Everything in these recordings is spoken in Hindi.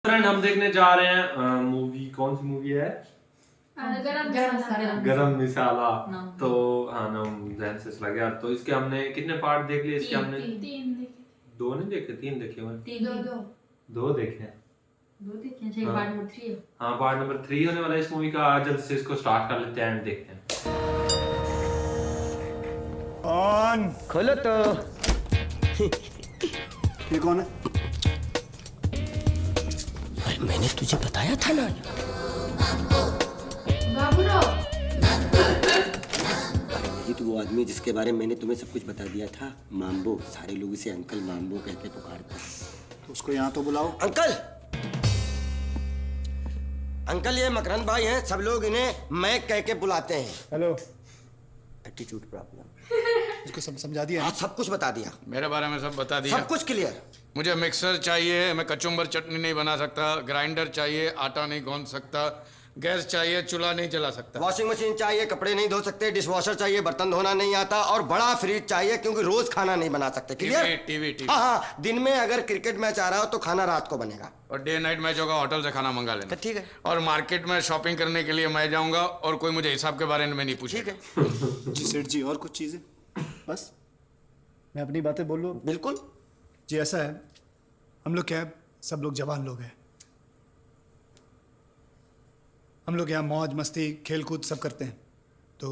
फ्रेंड हम देखने जा रहे हैं मूवी। कौन सी मूवी है? गरम मिसाला। तो हाँ नाम जहन से चला गया। तो इसके हमने कितने पार्ट देख लिए? इसके हमने 3 देखे। 2 नहीं देखे, 3 देखे हुए। 2 देखे हैं। हाँ। पार्ट नंबर 3 है। हाँ पार्ट नंबर 3 होने वाला है इस मूवी का। जल्द से इसको स्टार्ट कर लेते हैं एंड देखते हैं। ऑन खोलो तो। ये कौन है? मैंने तुझे बताया था ना। यही तो वो आदमी जिसके बारे में मैंने तुम्हें सब कुछ बता दिया था। माम्बो, सारे लोग इसे अंकल माम्बो कह के पुकारते हैं। तो उसको यहाँ तो बुलाओ। अंकल, अंकल ये मकरंद भाई हैं। सब लोग इन्हें मैं कह के बुलाते हैं। हेलो। Attitude problem. इसको सब समझा दिया? हाँ सब कुछ बता दिया। मेरे बारे में सब बता दिया। सब कुछ क्लियर। मुझे मिक्सर चाहिए, मैं कचुम्बर चटनी नहीं बना सकता। ग्राइंडर चाहिए, आटा नहीं गूंद सकता। गैस चाहिए, चूल्हा नहीं जला सकता। वॉशिंग मशीन चाहिए, कपड़े नहीं धो सकते। डिश वॉशर चाहिए, बर्तन धोना नहीं आता। और बड़ा फ्रिज चाहिए क्योंकि रोज खाना नहीं बना सकते। क्लियर? टीवी। हाँ हाँ, दिन में अगर क्रिकेट मैच आ रहा हो तो खाना रात को बनेगा। और डे नाइट मैच होगा, होटल से खाना मंगा लेना। ठीक है। और मार्केट में शॉपिंग करने के लिए मैं जाऊंगा और कोई मुझे हिसाब के बारे में नहीं पूछेगा। ठीक है जी सेठ जी, और कुछ चीजें? बस मैं अपनी बातें बोल लूँ? बिल्कुल जी ऐसा है, हम लोग क्या है, सब लोग जवान लोग हैं। हम लोग यहाँ मौज मस्ती खेल कूद सब करते हैं, तो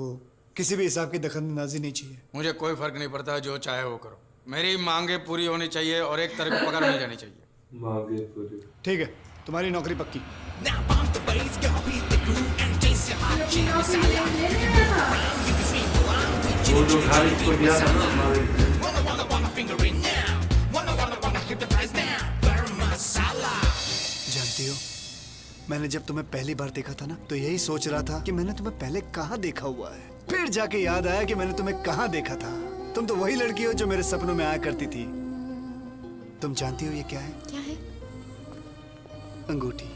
किसी भी हिसाब की दखलंदाजी नहीं चाहिए। मुझे कोई फर्क नहीं पड़ता, जो चाहे वो करो। मेरी मांगे पूरी होनी चाहिए और एक तरह की पगार मिल जानी चाहिए। मांगे पूरी। ठीक है, तुम्हारी नौकरी पक्की। वो जो घर इसको दिया था ना हमारे। जानती हो, मैंने जब तुम्हें पहली बार देखा था ना, तो यही सोच रहा था कि मैंने तुम्हें पहले कहाँ देखा हुआ है। फिर जाके याद आया कि मैंने तुम्हें कहाँ देखा था। तुम तो वही लड़की हो जो मेरे सपनों में आया करती थी। तुम जानती हो ये क्या है? क्या है? अंगूठी।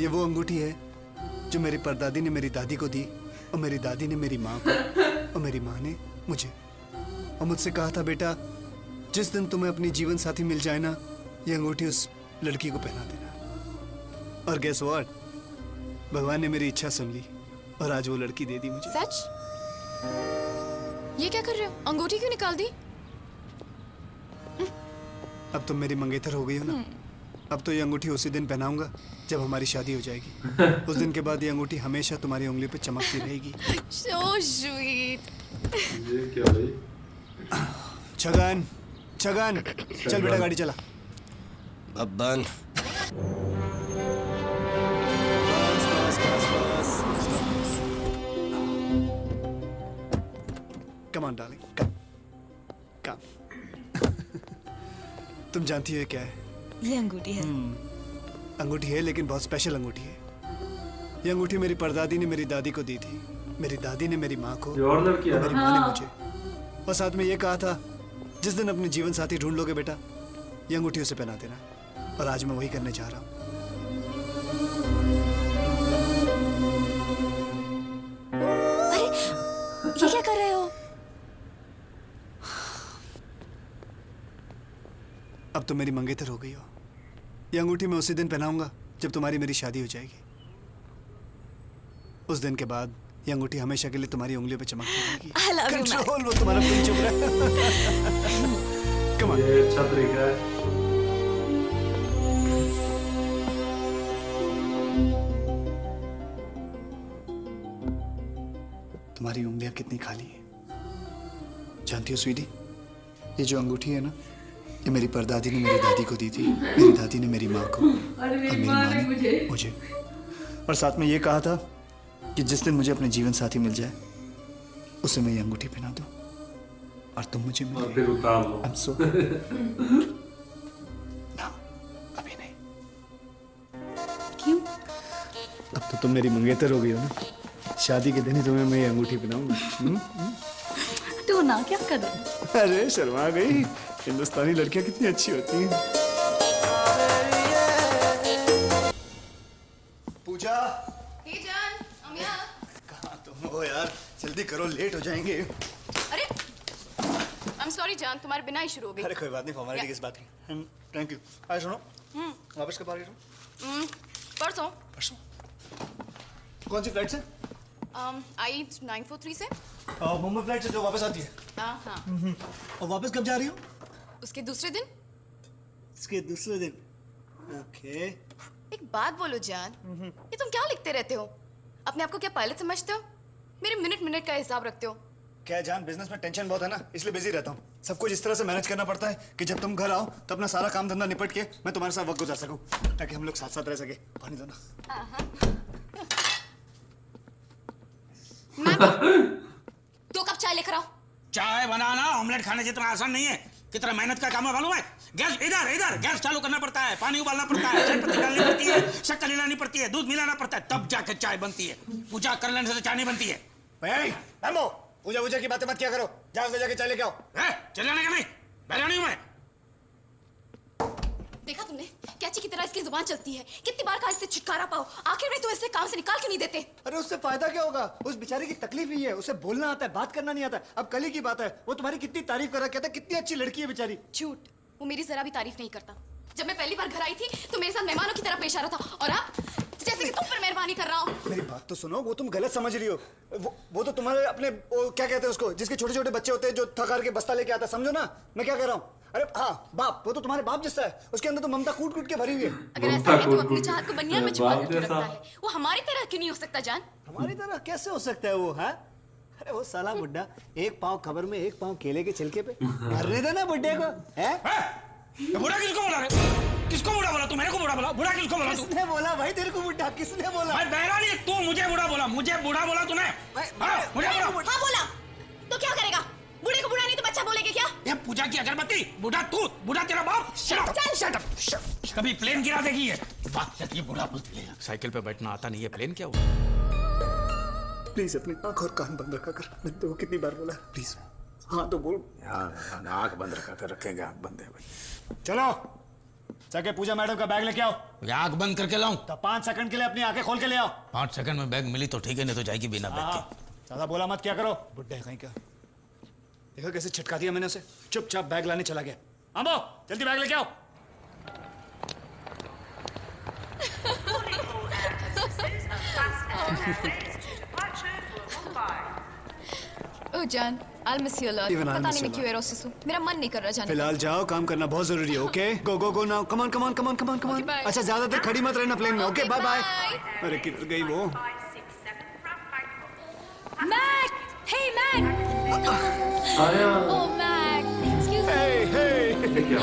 ये वो अंगूठी है जो मेरी परदादी ने मेरी दादी को दी, और मेरी दादी ने मेरी माँ को, और मेरी माँ ने मुझे। और मुझसे कहा था, बेटा जिस दिन तुम्हें अपनी जीवन साथी मिल जाए ना, ये अंगूठी उस लड़की को पहना देना। और गेस व्हाट, भगवान ने मेरी इच्छा सुन ली और आज वो लड़की दे दी मुझे। सच? ये क्या कर रहे हो? अंगूठी क्यों निकाल दी? अब तुम मेरी मंगेतर हो गई हो ना, अब तो ये अंगूठी उसी दिन पहनाऊंगा जब हमारी शादी हो जाएगी। उस दिन के बाद ये अंगूठी हमेशा तुम्हारी उंगली पे चमकती रहेगी। So sweet. ये क्या भाई? छगन, छगन, चल बेटा गाड़ी चला। Babban. Come on, darling. Come. Come. तुम जानती हो ये क्या है? ये अंगूठी है। अंगूठी है, लेकिन बहुत स्पेशल अंगूठी है। ये अंगूठी मेरी परदादी ने मेरी दादी को दी थी। मेरी दादी ने मेरी माँ को, ये और लड़की है और मेरी ना? माँ ने मुझे। और साथ में ये कहा था, जिस दिन अपने जीवन साथी ढूंढ लोगे बेटा, ये अंगूठी उसे पहना देना। और आज मैं वही करने जा रहा हूँ। अरे, ये क्या कर रहे हो? अब तो मेरी मंगेतर हो गई हो। ये अंगूठी मैं उसी दिन पहनाऊंगा जब तुम्हारी मेरी शादी हो जाएगी। उस दिन के बाद ये अंगूठी हमेशा के लिए तुम्हारी उंगलियों पे चमकती रहेगी। I love you, Mac. Control, वो तुम्हारा पिन चुप रहा है। Come on. ये अच्छा तरीका है। तुम्हारी उंगलियां कितनी खाली हैं। जानती हो स्वीटी, ये जो अंगूठी है ना, ये मेरी परदादी ने मेरी दादी को दी थी, मेरी दादी ने मेरी माँ को, और मेरी माँ ने मुझे। और साथ में ये कहा था कि जिस दिन मुझे अपने जीवन साथी मिल जाए, उसे मैं ये अंगूठी पहना दूं, और तुम मुझे और मिले। फिर उतार लो। I'm so... ना, अभी नहीं। क्यों? अब तो तुम मेरी मंगेतर हो गई हो ना, शादी के दिन ही तुम्हें मैं ये अंगूठी पहनाऊंगा। तू ना क्या कर रहा है? अरे शर्मा गई, हिंदुस्तानी लड़कियां कितनी अच्छी होती हैं। पूजा, जान, हम यहाँ। कहाँ तुम हो यार? जल्दी करो, लेट हो जाएंगे। अरे, I'm sorry जान, तुम्हारे बिना ही शुरू हो गई। अरे कोई बात नहीं, फॉर्मेलिटी किस बात की। Thank you. आज सुनो, वापस कब आ रही हो? परसों परसों। कौन सी फ्लाइट से? आई 943 से। मुंबई फ्लाइट से जो वापस आती है। हाँ और वापस कब जा रही हो? उसके दूसरे दिन। इसके दूसरे दिन। ओके। एक बात बोलो जान, ये तुम क्या लिखते रहते हो? अपने आप को क्या पायलट समझते हो? मेरे मिनट मिनट का हिसाब रखते हो। क्या जान, बिजनेस में टेंशन बहुत है ना, इसलिए बिजी रहता हूँ। सब कुछ इस तरह से मैनेज करना पड़ता है कि जब तुम घर आओ तो अपना सारा काम धंधा निपट के मैं तुम्हारे साथ वक्त गुजार सकूं, ताकि हम लोग साथ साथ रह सके। पानी दो ना। दो कप चाय लेकर आओ। चाय बनाना ऑमलेट खाने जितना आसान नहीं है। कितना मेहनत का काम है मालूम है? गैस इधर इधर गैस चालू करना पड़ता है, पानी उबालना पड़ता है, चाय पत्ती डालनी पड़ती है, शक्कर मिलानी पड़ती है, दूध मिलाना पड़ता है, तब जाके चाय बनती है। पूजा कर लेने से चाय नहीं बनती है। पूजा वूजा की बातें मत क्या करो, जाओ जाके चाय लेके आओ। चले जाने का नहीं, बैठा नहीं हूं मैं। देखा तुमने कैची की तरह इसकी जुबान चलती है। कितनी बार कहा इससे छुटकारा पाओ, आखिर में तो इसे काम से निकाल क्यों नहीं देते? अरे उससे फायदा क्या होगा? उस बेचारे की तकलीफ ही है, उसे बोलना आता है, बात करना नहीं आता। अब कल ही की बात है, वो तुम्हारी कितनी तारीफ कर रहा, कहता कितनी अच्छी लड़की है बेचारी। झूठ, वो मेरी जरा भी तारीफ नहीं करता। जब मैं पहली बार घर आई थी तो मेरे साथ मेहमानों की तरह पेश आ रहा था, और अब जैसे कि तुम पर मेहरबानी कर रहा हूँ। मेरी बात तो सुनो, वो तुम गलत समझ रही हो। वो तो तुम्हारे अपने क्या कहते हैं उसको, जिसके छोटे छोटे बच्चे होते हैं जो थकार के बस्ता लेके आता है, समझो ना मैं क्या कह रहा हूँ। अरे हाँ बाप, वो तो तुम्हारे बाप जैसा है, उसके अंदर तो ममता कूट कूट के भरी हुई है। अगर ऐसा है तो अपनी चाहत को बनियान में छुपा कर रखता है। वो हमारी तरह क्यों नहीं हो सकता जान? हमारी तरह कैसे हो सकता है वो? है अरे वो साला बुड्ढा एक पाँव खबर में एक पाँव केले के छिलके पे, मरने दो ना बुड्ढे को। है बुढ़ा किसको बोला रे? किसको बुढ़ा बोला? तू मेरे को बुढ़ा बोला? बुढ़ा किसको बोला तू? किसने बोला भाई तेरे को बुड्ढा? किसने बोला? भाई बहरा नहीं, तू मुझे बुढ़ा बोला। मुझे बुढ़ा बोला तूने? मुझे बुढ़ा। हाँ बोला तो क्या करेगा? बूढ़े को बुढ़ा नहीं तो बच्चा बोलेगा क्या? ये पूजा की अगरबत्ती, बुढ़ा तू, बुढ़ा तेरा बाप। Shut up. कभी प्लेन गिरा देखी है? बात ये बुढ़ा बोलती है। साइकिल पे बैठना आता नहीं है, प्लेन क्या हुआ? प्लीज अपनी आंख और कान बंद रखा कर, मैंने तो कितनी बार बोला, प्लीज। हाँ तो बोल। यार आंख बंद रखा कर रखेंगे, आंख बंद है भाई। चलो जाके पूजा मैडम का बैग लेके आओ। आंख बंद करके लाऊं? तो 5 सेकंड के लिए अपनी आंखें खोल के ले आओ। 5 सेकंड में बैग मिली तो ठीक है, नहीं तो जाएगी बिना बैग के। ज्यादा बोला मत क्या करो, बुड्ढे कहीं का। देखो कैसे छिटका दिया मैंने उसे, चुपचाप बैग लाने चला गया। अम्बो जल्दी बैग लेके आओ। ओ जान, I'll miss you a lot. Even I'll पता miss नहीं you मैं क्यों एरोसिस हूँ। मेरा मन नहीं कर रहा जाने का। फिलहाल जाओ, काम करना बहुत जरूरी है। Okay go go go now, come on come on come on come on come on. bye. अच्छा ज्यादा देर खड़ी मत रहना प्लेन में। Okay bye bye. अरे किधर गई वो? Mac! Hey Mac! आया। Oh Mac! Excuse me. हे हे ये क्या?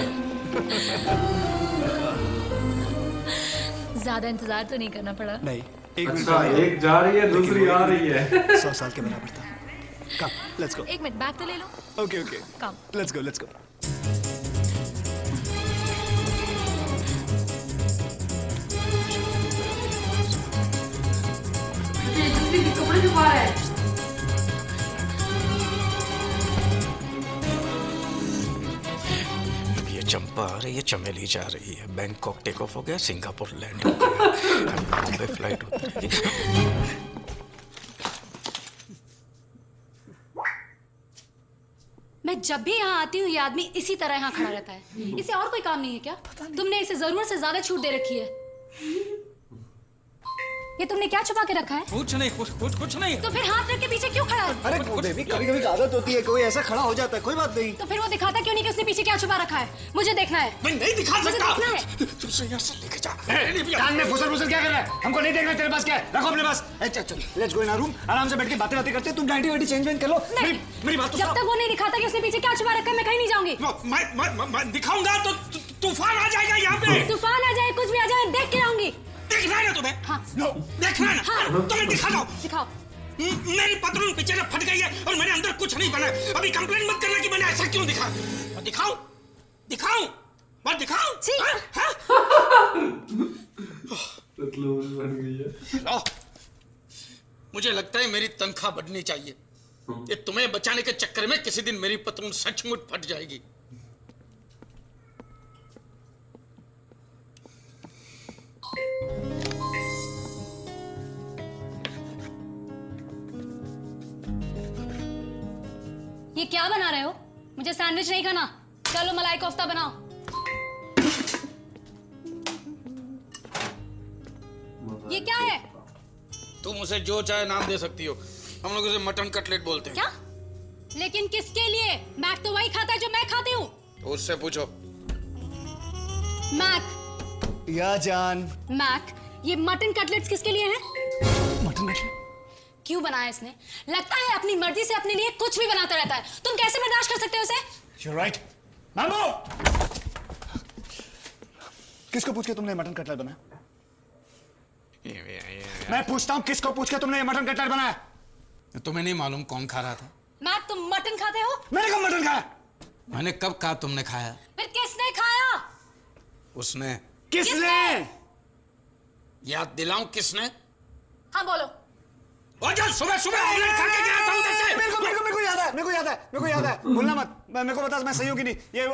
ज्यादा इंतजार तो नहीं करना पड़ा। नहीं, एक मिनट अच्छा, एक जा रही है, दूसरी आ रही है। 100 साल के बराबर था। Come let's go. एक मिनट, बैग तो ले लो। Okay okay come. Let's go let's go. ये दूसरी भी कपड़े छुपा रहा है। ये चंपा आ रही है, चमेली जा रही है। बैंकॉक टेक ऑफ हो गया, सिंगापुर लैंड हो गया, बॉम्बे फ्लाइट उतरेगी। मैं जब भी यहाँ आती हूँ ये आदमी इसी तरह यहाँ खड़ा रहता है। इसे और कोई काम नहीं है क्या? तुमने इसे जरूरत से ज्यादा छूट दे रखी है। ये तुमने क्या छुपा के रखा है? कुछ नहीं, कुछ नहीं। तो फिर हाथ रख के पीछे क्यों खड़ा है? अरे बेबी कभी कभी आदत होती है, कोई ऐसा खड़ा हो जाता है, कोई बात नहीं। तो फिर वो दिखाता क्यों नहीं कि उसने पीछे क्या छुपा रखा है? मुझे देखना है। मैं नहीं दिखा मुझे सकता। देखना है। तुझे यहाँ से लेके जा। कान में फुसर क्या कर रहा है? हमको नहीं देखना तेरे पास क्या है, रखो अपने पास। चल लेट्स गो इन रूम, आराम से बैठ के बातें करते। तुम नाइटी वाइटी चेंज कर लो। मेरी बात तो जब तक वो नहीं दिखाता कि उसने पीछे क्या छुपा रखा है मैं कहीं नहीं जाऊंगी। मैं दिखाऊंगा तो तूफान आ जाएगा यहाँ पे। तूफान आ जाए, कुछ भी आ जाए, देख के आऊंगी। देखना है ना तुम्हें? हाँ। देखना है ना? हाँ। तुम्हें दिखा दो। दिखाओ। मेरी पतलून पीछे से फट गई है और मेरे अंदर कुछ नहीं बना। अभी कंप्लेन मत करना कि मैंने ऐसा क्यों दिखा। और दिखाऊं मत दिखाऊं। पतलून बन गई है। मुझे लगता है मेरी तनख्वाह बढ़नी चाहिए। ये तुम्हें बचाने के चक्कर में किसी दिन मेरी पतलून सचमुच फट जाएगी। ये क्या बना रहे हो? मुझे सैंडविच नहीं खाना। चलो मलाई कोफ्ता बनाओ। उसे जो चाहे नाम दे सकती हो, हम लोग उसे मटन कटलेट बोलते हैं। क्या? लेकिन किसके लिए? मैक तो वही खाता है जो मैं खाती हूँ। तो उससे पूछो। मैक, या जान। मैक, ये मटन कटलेट्स किसके लिए हैं? Mutton cutlet? क्यों बनाया इसने? लगता है अपनी मर्जी से अपने लिए कुछ भी बनाता रहता है। तुम कैसे बर्दाश्त कर सकते हो उसे? You're right. मामू! किसको पूछ के तुमने मटन कटलेट बनाया? मैं पूछता हूँ किसको पूछ के तुमने ये मटन कटलेट बनाया? तुम्हें नहीं मालूम कौन खा रहा था? मैक, तुम मटन खाते हो? मैंने कब मटन खाया? मैंने कब कहा तुमने खाया? फिर किसने खाया? उसने। किसने? याद दिलाऊं किसने? हाँ बोलो। वो जो सुबह सुबह ऑमलेट खा के गया था उधर से। मेरे को याद है। भूलना मत। मेरे को बता, मैं सही हूँ कि नहीं? ये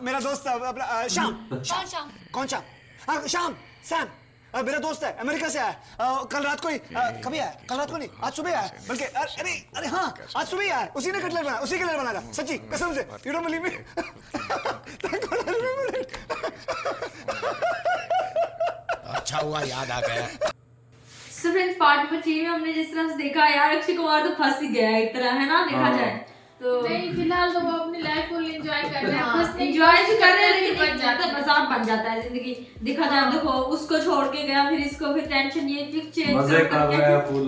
मेरा दोस्त अपना श्याम। कौन श्याम? कौन श्याम? हाँ, श्याम, सैम। मेरा दोस्त है, अमेरिका से आया। कल रात को ही कभी आया? कल रात को नहीं, आज सुबह आया। बल्कि अरे हाँ, आज सुबह ही आया। उसी ने कटलेट बनाया, उसी के लिए बनाया था। सच्ची कसम से। You don't believe me? Thank God I remembered it. अच्छा हुआ याद आ गया। सो फ्रेंड्स, पार्ट नंबर 3 में हमने जिस तरह से देखा यार, अक्षय कुमार तो फंस ही गया एक तरह, है ना, देखा जाए तो। नहीं, फिलहाल तो वो अपनी लाइफ फुल एंजॉय कर रहे हैं। बस एंजॉय तो कर रहे हैं, लेकिन बच जाता है, मजाक बन जाता है जिंदगी। देखा जाए देखो, उसको छोड़ के गया, फिर इसको फिर टेंशन, ये चेंज मजे कर रहा है फुल।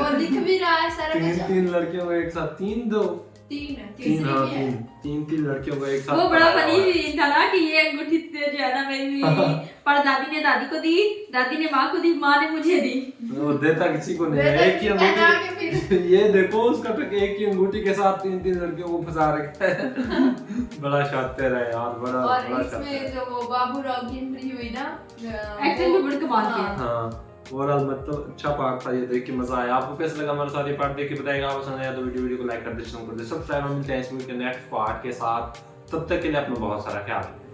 वो दिख भी रहा है सारा कुछ। तीन लड़कियों को एक साथ, तीन लड़कियों को एक साथ। वो बड़ा फनी सीन था ना कि ये अंगूठी जो है ना मेरी परदादी ने दादी को दी, दादी ने माँ को दी, माँ ने मुझे दी। वो देता किसी को नहीं, एक ही अंगूठी। ये देखो उसका तो एक ही अंगूठी के साथ तीन लड़कियों को फंसा रखा है। बड़ा शातिर है यार, बड़ा। और इसमें जो वो बाबू राव की एंट्री हुई ना, एक्टिंग भी बड़ी कमाल की है। हाँ, ओवरऑल मतलब अच्छा पार्ट था ये, देख के मजा आया। आपको कैसा लगा हमारा सारी पार्ट देख के बताइएगा। आप पसंद आया तो वीडियो को लाइक कर दे, शेयर कर दे, सब्सक्राइब। मिलते हैं इस वीडियो के नेक्स्ट पार्ट के साथ। तब तक के लिए अपना बहुत सारा ख्याल रखिए।